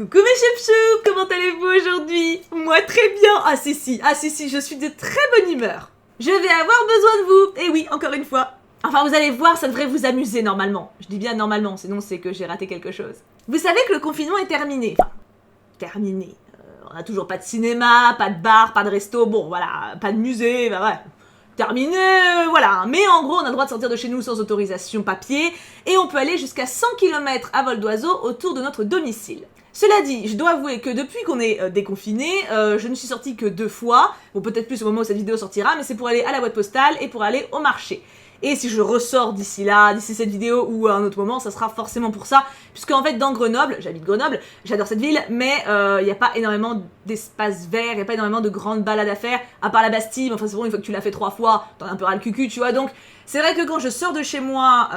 Coucou mes choups, comment allez-vous aujourd'hui? Moi très bien. Ah si, je suis de très bonne humeur. Je vais avoir besoin de vous. Et oui, encore une fois. Enfin, vous allez voir, ça devrait vous amuser normalement. Je dis bien normalement, sinon c'est que j'ai raté quelque chose. Vous savez que le confinement est terminé. Enfin, terminé. On a toujours pas de cinéma, pas de bar, pas de resto, bon voilà, pas de musée, bah ouais. Terminé, voilà. Mais en gros, on a le droit de sortir de chez nous sans autorisation papier et on peut aller jusqu'à 100 km à vol d'oiseau autour de notre domicile. Cela dit, je dois avouer que depuis qu'on est déconfiné, je ne suis sortie que 2 fois. Bon, peut-être plus au moment où cette vidéo sortira, mais c'est pour aller à la boîte postale et pour aller au marché. Et si je ressors d'ici là, d'ici cette vidéo ou à un autre moment, ça sera forcément pour ça. Puisque en fait, dans Grenoble, j'habite Grenoble, j'adore cette ville, mais il n'y a pas énormément d'espace vert, il n'y a pas énormément de grandes balades à faire, à part la Bastille. Enfin, c'est bon, une fois que tu l'as fait 3 fois, t'en as un peu ras le cucu, tu vois. Donc, c'est vrai que quand je sors de chez moi,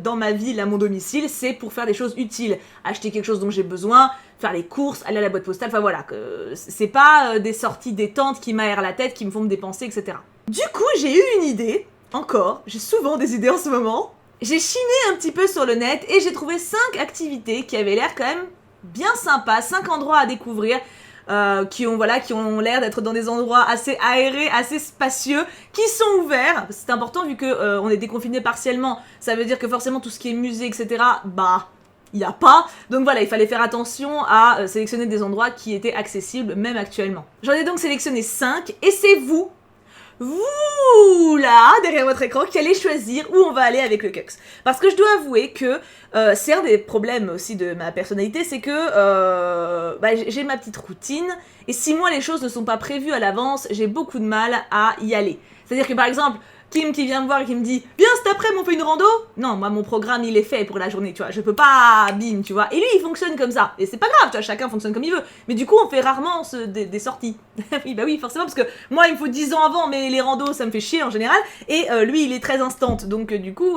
dans ma ville, à mon domicile, c'est pour faire des choses utiles. Acheter quelque chose dont j'ai besoin, faire les courses, aller à la boîte postale, enfin voilà. C'est pas des sorties détentes qui m'aèrent la tête, qui me font me dépenser, etc. Du coup, j'ai eu une idée. Encore, j'ai souvent des idées en ce moment. J'ai chiné un petit peu sur le net et j'ai trouvé 5 activités qui avaient l'air quand même bien sympas, 5 endroits à découvrir, qui ont l'air d'être dans des endroits assez aérés, assez spacieux, qui sont ouverts. C'est important vu que on est déconfiné partiellement, ça veut dire que forcément tout ce qui est musée, etc., bah, il n'y a pas. Donc voilà, il fallait faire attention à sélectionner des endroits qui étaient accessibles, même actuellement. J'en ai donc sélectionné 5 et c'est vous, là, derrière votre écran, qui allez choisir où on va aller avec le Cux. Parce que je dois avouer que c'est un des problèmes aussi de ma personnalité, c'est que j'ai ma petite routine, et si moi les choses ne sont pas prévues à l'avance, j'ai beaucoup de mal à y aller. C'est-à-dire que par exemple, Kim qui vient me voir et qui me dit « Viens cet après-midi on fait une rando ?» Non, moi mon programme il est fait pour la journée, tu vois, je peux pas, bim, tu vois. Et lui il fonctionne comme ça, et c'est pas grave, tu vois, chacun fonctionne comme il veut. Mais du coup on fait rarement des sorties. Oui, bah oui, forcément, parce que moi il me faut 10 ans avant, mais les randos ça me fait chier en général, et lui il est très instant, donc du coup,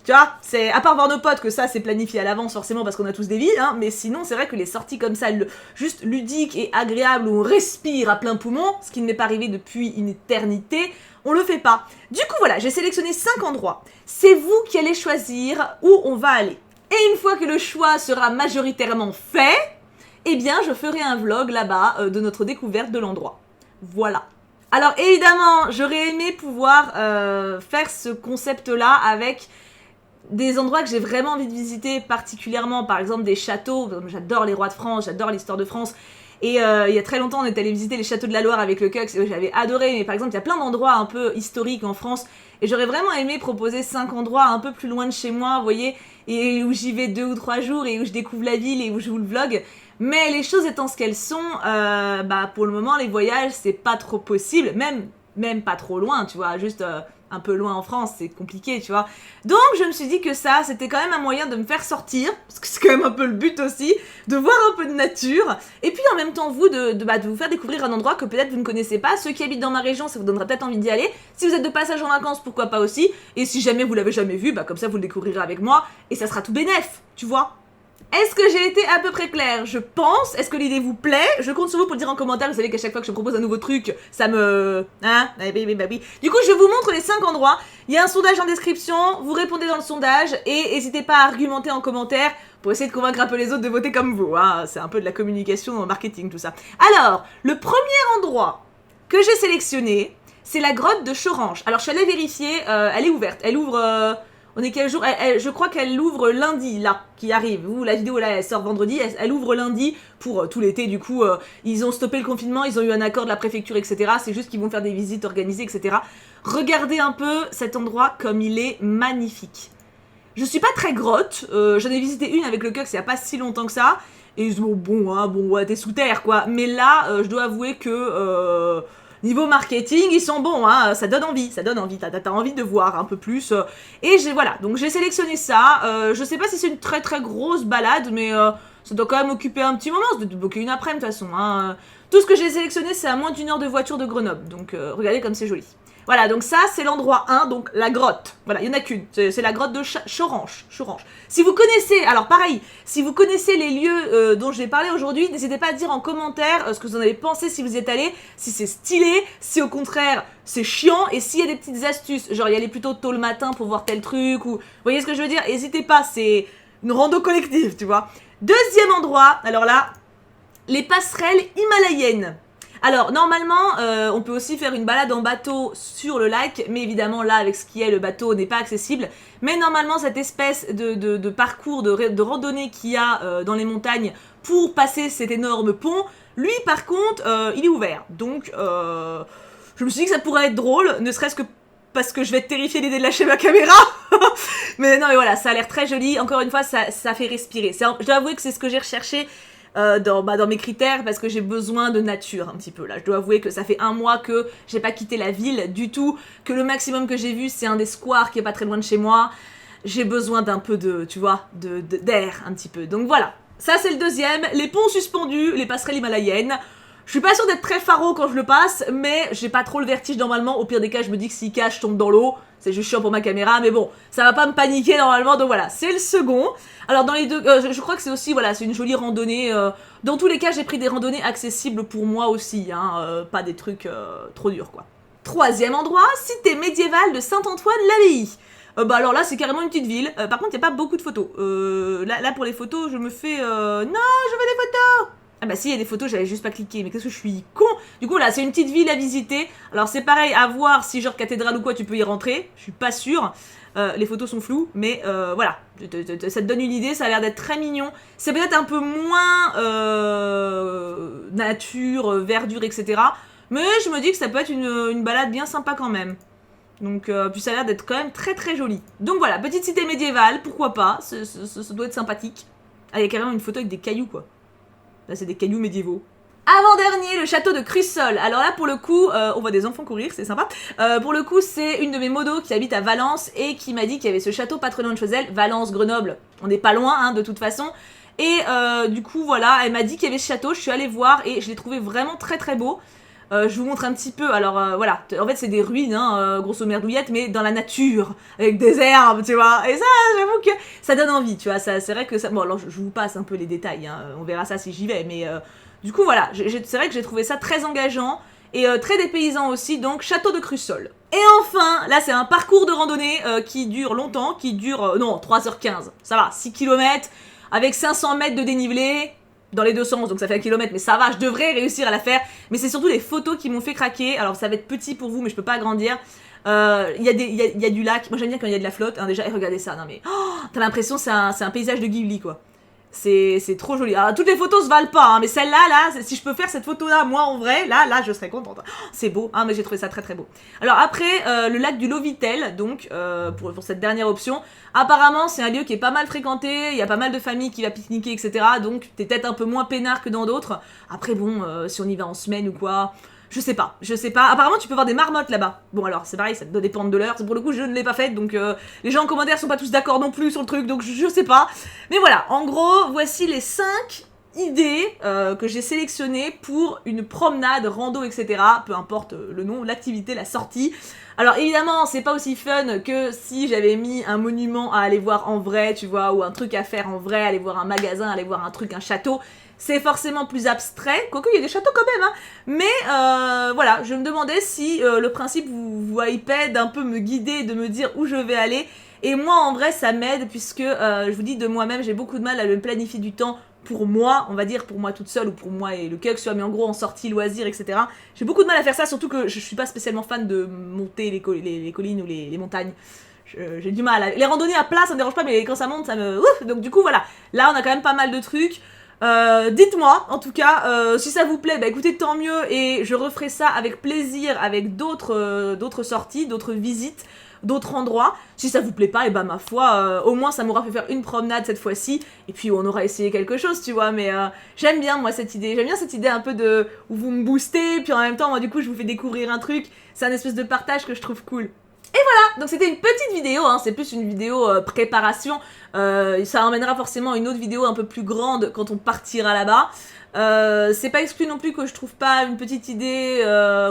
tu vois, c'est à part voir nos potes que ça c'est planifié à l'avance forcément parce qu'on a tous des vies, hein, mais sinon c'est vrai que les sorties comme ça, juste ludiques et agréables où on respire à plein poumon, ce qui ne m'est pas arrivé depuis une éternité, on le fait pas. Du coup voilà, j'ai sélectionné 5 endroits. C'est vous qui allez choisir où on va aller. Et une fois que le choix sera majoritairement fait, eh bien je ferai un vlog là-bas de notre découverte de l'endroit. Voilà. Alors évidemment, j'aurais aimé pouvoir faire ce concept-là avec des endroits que j'ai vraiment envie de visiter particulièrement, par exemple des châteaux. J'adore les rois de France, j'adore l'histoire de France. Et il y a très longtemps, on est allé visiter les châteaux de la Loire avec le Cux, et j'avais adoré. Mais par exemple, il y a plein d'endroits un peu historiques en France, et j'aurais vraiment aimé proposer 5 endroits un peu plus loin de chez moi, vous voyez, et où j'y vais 2 ou 3 jours, et où je découvre la ville, et où je vous le vlog. Mais les choses étant ce qu'elles sont, pour le moment, les voyages, c'est pas trop possible, même pas trop loin, tu vois, juste un peu loin en France, c'est compliqué, tu vois. Donc je me suis dit que ça, c'était quand même un moyen de me faire sortir, parce que c'est quand même un peu le but aussi, de voir un peu de nature, et puis en même temps vous, de vous faire découvrir un endroit que peut-être vous ne connaissez pas. Ceux qui habitent dans ma région, ça vous donnera peut-être envie d'y aller. Si vous êtes de passage en vacances, pourquoi pas aussi, et si jamais vous l'avez jamais vu, comme ça vous le découvrirez avec moi, et ça sera tout bénef, tu vois. Est-ce que j'ai été à peu près claire? Je pense. Est-ce que l'idée vous plaît? Je compte sur vous pour le dire en commentaire. Vous savez qu'à chaque fois que je propose un nouveau truc, ça me... Hein? Oui. Du coup, je vous montre les 5 endroits. Il y a un sondage en description. Vous répondez dans le sondage. Et n'hésitez pas à argumenter en commentaire pour essayer de convaincre un peu les autres de voter comme vous. Hein? C'est un peu de la communication en marketing, tout ça. Alors, le premier endroit que j'ai sélectionné, c'est la grotte de Chorange. Alors, je suis allée vérifier. Elle est ouverte. Elle ouvre... On est quel jour? Je crois qu'elle ouvre lundi, là, qui arrive. Ou la vidéo, là, elle sort vendredi. Elle ouvre lundi pour tout l'été, du coup. Ils ont stoppé le confinement, ils ont eu un accord de la préfecture, etc. C'est juste qu'ils vont faire des visites organisées, etc. Regardez un peu cet endroit comme il est magnifique. Je suis pas très grotte. J'en ai visité une avec le Cux il y a pas si longtemps que ça. Et ils se disent, bon, t'es sous terre, quoi. Mais là, je dois avouer que... niveau marketing, ils sont bons, hein, ça donne envie, t'as envie de voir un peu plus. Et voilà, donc j'ai sélectionné ça. Je sais pas si c'est une très très grosse balade, mais ça doit quand même occuper un petit moment, ça doit débloquer une après-midi de toute façon. Hein. Tout ce que j'ai sélectionné, c'est à moins d'1 heure de voiture de Grenoble, donc regardez comme c'est joli. Voilà, donc ça, c'est l'endroit 1, donc la grotte. Voilà, il n'y en a qu'une, c'est la grotte de Chorange. Si vous connaissez, alors pareil, si vous connaissez les lieux dont je vais parler aujourd'hui, n'hésitez pas à dire en commentaire ce que vous en avez pensé si vous y êtes allé, si c'est stylé, si au contraire c'est chiant, et s'il y a des petites astuces, genre y aller plutôt tôt le matin pour voir tel truc, ou... Vous voyez ce que je veux dire? N'hésitez pas, c'est une rando collective, tu vois. Deuxième endroit, alors là, les passerelles himalayennes. Alors, normalement, on peut aussi faire une balade en bateau sur le lac, mais évidemment, là, avec ce qui est, le bateau n'est pas accessible. Mais normalement, cette espèce de parcours, de randonnée qu'il y a dans les montagnes pour passer cet énorme pont, lui, par contre, il est ouvert. Donc, je me suis dit que ça pourrait être drôle, ne serait-ce que parce que je vais être terrifiée l'idée de lâcher ma caméra. Mais non, mais voilà, ça a l'air très joli. Encore une fois, ça fait respirer. Je dois avouer que c'est ce que j'ai recherché dans mes critères, parce que j'ai besoin de nature un petit peu là. Je dois avouer que ça fait 1 mois que j'ai pas quitté la ville du tout, que le maximum que j'ai vu c'est un des squares qui est pas très loin de chez moi. J'ai besoin d'un peu de, tu vois, d'air un petit peu. Donc voilà, ça c'est le deuxième. Les ponts suspendus, les passerelles himalayennes. Je suis pas sûre d'être très faro quand je le passe, mais j'ai pas trop le vertige normalement. Au pire des cas, je me dis que s'il cache, je tombe dans l'eau. C'est juste chiant pour ma caméra, mais bon, ça va pas me paniquer normalement, donc voilà, c'est le second. Alors dans les deux, je crois que c'est aussi, voilà, c'est une jolie randonnée. Dans tous les cas, j'ai pris des randonnées accessibles pour moi aussi, hein, pas des trucs trop durs, quoi. Troisième endroit, cité médiévale de Saint-Antoine-l'Abbaye. Bah alors là, c'est carrément une petite ville. Par contre, il n'y a pas beaucoup de photos. Là, pour les photos, je me fais... Non, je veux des photos. Ah bah si, il y a des photos, j'avais juste pas cliqué, mais qu'est-ce que je suis con. Du coup là, c'est une petite ville à visiter. Alors c'est pareil, à voir si genre cathédrale ou quoi, tu peux y rentrer. Je suis pas sûre. Les photos sont floues, mais voilà. Ça te donne une idée, ça a l'air d'être très mignon. C'est peut-être un peu moins nature, verdure, etc. Mais je me dis que ça peut être une balade bien sympa quand même. Donc, puis ça a l'air d'être quand même très très joli. Donc voilà, petite cité médiévale, pourquoi pas, ça doit être sympathique. Ah, il y a carrément une photo avec des cailloux quoi. Là, c'est des cailloux médiévaux. Avant-dernier, le château de Crussol. Alors là, pour le coup, on voit des enfants courir, c'est sympa. Pour le coup, c'est une de mes modos qui habite à Valence et qui m'a dit qu'il y avait ce château pas très loin de chez elle, Valence, Grenoble. On n'est pas loin, hein, de toute façon. Et du coup, voilà, elle m'a dit qu'il y avait ce château, je suis allée voir et je l'ai trouvé vraiment très très beau. Je vous montre un petit peu, alors voilà, en fait c'est des ruines, hein, grosso merdouillettes, mais dans la nature, avec des herbes, tu vois, et ça, j'avoue que ça donne envie, tu vois, c'est vrai que ça, bon alors je vous passe un peu les détails, hein, on verra ça si j'y vais, mais du coup voilà, c'est vrai que j'ai trouvé ça très engageant, et très dépaysant aussi, donc château de Crussol. Et enfin, là c'est un parcours de randonnée qui dure longtemps, qui dure, non, 3h15, ça va, 6 km, avec 500 mètres de dénivelé, dans les deux sens, donc ça fait 1 kilomètre, mais ça va, je devrais réussir à la faire. Mais c'est surtout les photos qui m'ont fait craquer. Alors ça va être petit pour vous, mais je peux pas agrandir. Il y a du lac. Moi j'aime bien quand il y a de la flotte, hein, déjà, et regardez ça, non mais... Oh, t'as l'impression c'est un paysage de Ghibli, quoi. C'est trop joli. Alors toutes les photos se valent pas, hein, mais celle-là, si je peux faire cette photo-là, moi en vrai, là, je serais contente. Oh, c'est beau, hein, mais j'ai trouvé ça très très beau. Alors après, le lac du Lovitel, donc, pour cette dernière option, apparemment c'est un lieu qui est pas mal fréquenté, il y a pas mal de familles qui va pique-niquer, etc. Donc t'es peut-être un peu moins peinard que dans d'autres. Après bon, si on y va en semaine ou quoi... Je sais pas. Apparemment, tu peux voir des marmottes là-bas. Bon, alors, c'est pareil, ça doit dépendre de l'heure. Pour le coup, je ne l'ai pas faite, donc les gens en commentaire sont pas tous d'accord non plus sur le truc, donc je sais pas. Mais voilà, en gros, voici les 5 idées que j'ai sélectionnées pour une promenade, rando, etc. Peu importe le nom, l'activité, la sortie. Alors évidemment, c'est pas aussi fun que si j'avais mis un monument à aller voir en vrai, tu vois, ou un truc à faire en vrai, aller voir un magasin, aller voir un truc, un château. C'est forcément plus abstrait, quoique il y a des châteaux quand même, hein. Mais voilà, je me demandais si le principe vous hypait d'un peu me guider, de me dire où je vais aller. Et moi, en vrai, ça m'aide, puisque je vous dis de moi-même, j'ai beaucoup de mal à me planifier du temps pour moi, on va dire pour moi toute seule, ou pour moi et le Kux, mais en gros en sortie, loisirs, etc. J'ai beaucoup de mal à faire ça, surtout que je suis pas spécialement fan de monter les collines ou les montagnes. J'ai du mal. Les randonnées à plat, ça me dérange pas, mais quand ça monte, ça me... Ouf. Donc du coup, voilà. Là, on a quand même pas mal de trucs. Dites-moi, en tout cas, si ça vous plaît, bah écoutez, tant mieux, et je referai ça avec plaisir, avec d'autres sorties, d'autres visites, d'autres endroits. Si ça vous plaît pas, et bah ma foi, au moins ça m'aura fait faire une promenade cette fois-ci, et puis on aura essayé quelque chose, tu vois, mais j'aime bien moi cette idée, un peu de, où vous me boostez, puis en même temps, moi du coup je vous fais découvrir un truc, c'est un espèce de partage que je trouve cool. Et voilà, donc c'était une petite vidéo, hein, c'est plus une vidéo préparation, ça emmènera forcément une autre vidéo un peu plus grande quand on partira là-bas. C'est pas exclu non plus que je trouve pas une petite idée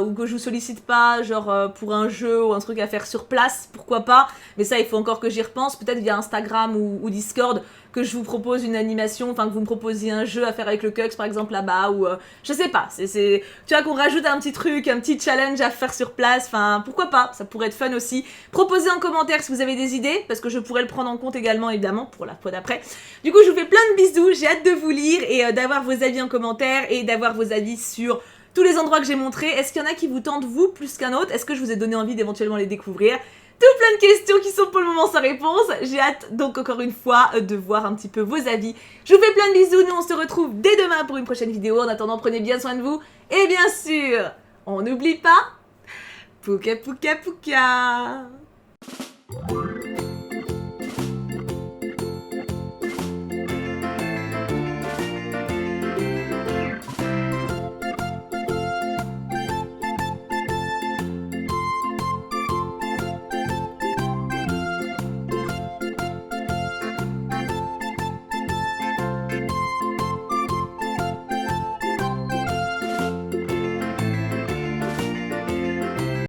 ou que je vous sollicite pas, genre pour un jeu ou un truc à faire sur place, pourquoi pas, mais ça il faut encore que j'y repense, peut-être via Instagram ou Discord, que je vous propose une animation, enfin que vous me proposiez un jeu à faire avec le Cux par exemple là-bas, ou je sais pas, tu vois, qu'on rajoute un petit truc, un petit challenge à faire sur place, enfin pourquoi pas, ça pourrait être fun aussi. Proposez en commentaire si vous avez des idées, parce que je pourrais le prendre en compte également évidemment pour la fois d'après. Du coup je vous fais plein de bisous, j'ai hâte de vous lire et d'avoir vos avis en commentaire et d'avoir vos avis sur tous les endroits que j'ai montrés. Est-ce qu'il y en a qui vous tentent vous plus qu'un autre? Est-ce que je vous ai donné envie d'éventuellement les découvrir? Tout plein de questions qui sont pour le moment sans réponse. J'ai hâte donc encore une fois de voir un petit peu vos avis. Je vous fais plein de bisous, nous on se retrouve dès demain pour une prochaine vidéo. En attendant, prenez bien soin de vous. Et bien sûr, on n'oublie pas, Pouka Pouka Pouka.